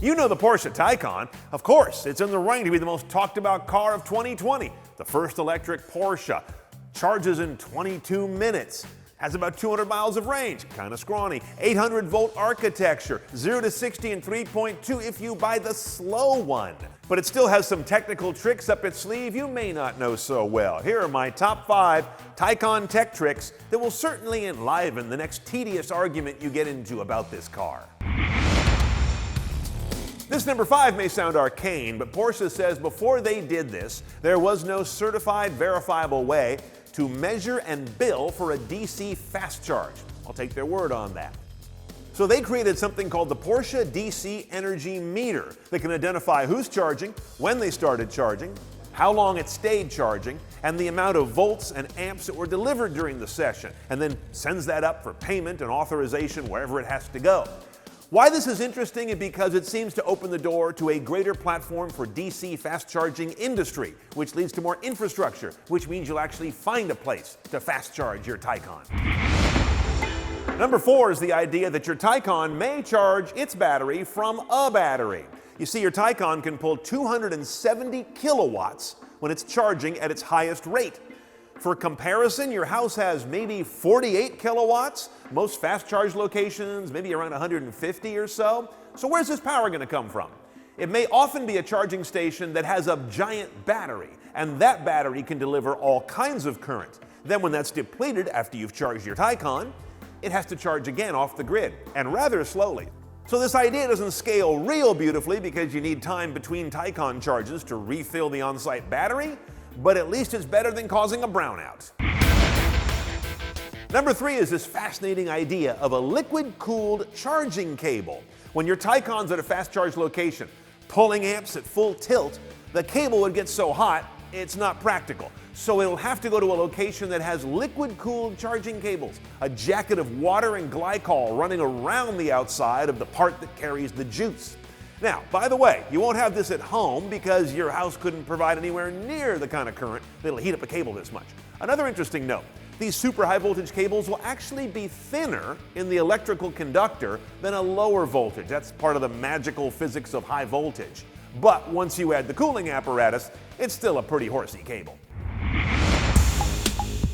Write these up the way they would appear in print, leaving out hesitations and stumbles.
You know the Porsche Taycan. Of course, it's in the running to be the most talked about car of 2020. The first electric Porsche. Charges in 22 minutes. Has about 200 miles of range, kind of scrawny. 800-volt architecture, 0 to 60 in 3.2 if you buy the slow one. But it still has some technical tricks up its sleeve you may not know so well. Here are my top 5 Taycan tech tricks that will certainly enliven the next tedious argument you get into about this car. This number 5 may sound arcane, but Porsche says before they did this, there was no certified, verifiable way to measure and bill for a DC fast charge. I'll take their word on that. So they created something called the Porsche DC Energy Meter that can identify who's charging, when they started charging, how long it stayed charging, and the amount of volts and amps that were delivered during the session, and then sends that up for payment and authorization wherever it has to go. Why this is interesting is because it seems to open the door to a greater platform for DC fast charging industry, which leads to more infrastructure, which means you'll actually find a place to fast charge your Taycan. Number 4 is the idea that your Taycan may charge its battery from a battery. You see, your Taycan can pull 270 kilowatts when it's charging at its highest rate. For comparison, your house has maybe 48 kilowatts. Most fast charge locations, maybe around 150 or so. So where's this power going to come from? It may often be a charging station that has a giant battery, and that battery can deliver all kinds of current. Then when that's depleted after you've charged your Taycan, it has to charge again off the grid, and rather slowly. So this idea doesn't scale real beautifully because you need time between Taycan charges to refill the on-site battery, but at least it's better than causing a brownout. Number 3 is this fascinating idea of a liquid-cooled charging cable. When your Taycan's at a fast charge location, pulling amps at full tilt, the cable would get so hot, it's not practical. So it'll have to go to a location that has liquid-cooled charging cables, a jacket of water and glycol running around the outside of the part that carries the juice. Now, by the way, you won't have this at home because your house couldn't provide anywhere near the kind of current that'll heat up a cable this much. Another interesting note, these super high voltage cables will actually be thinner in the electrical conductor than a lower voltage. That's part of the magical physics of high voltage. But once you add the cooling apparatus, it's still a pretty horsey cable.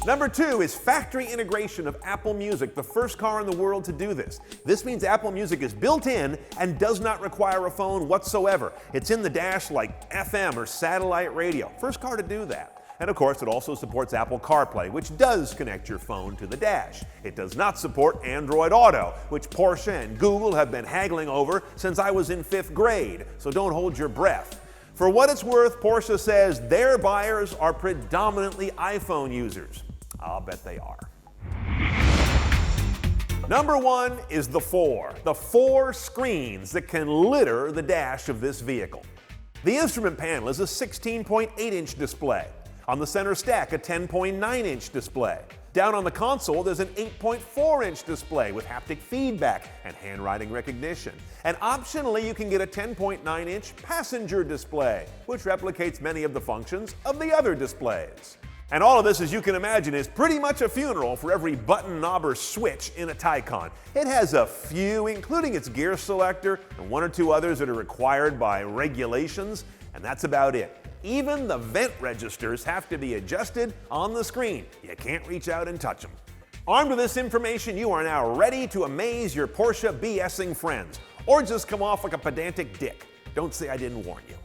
Number 2 is factory integration of Apple Music, the first car in the world to do this. This means Apple Music is built in and does not require a phone whatsoever. It's in the dash like FM or satellite radio. First car to do that. And of course, it also supports Apple CarPlay, which does connect your phone to the dash. It does not support Android Auto, which Porsche and Google have been haggling over since I was in 5th grade, so don't hold your breath. For what it's worth, Porsche says their buyers are predominantly iPhone users. I'll bet they are. Number 1 is the 4 screens that can litter the dash of this vehicle. The instrument panel is a 16.8-inch display. On the center stack, a 10.9-inch display. Down on the console, there's an 8.4-inch display with haptic feedback and handwriting recognition. And optionally, you can get a 10.9-inch passenger display, which replicates many of the functions of the other displays. And all of this, as you can imagine, is pretty much a funeral for every button, knob, or switch in a Taycan. It has a few, including its gear selector and 1 or 2 others that are required by regulations, and that's about it. Even the vent registers have to be adjusted on the screen. You can't reach out and touch them. Armed with this information, you are now ready to amaze your Porsche BSing friends, or just come off like a pedantic dick. Don't say I didn't warn you.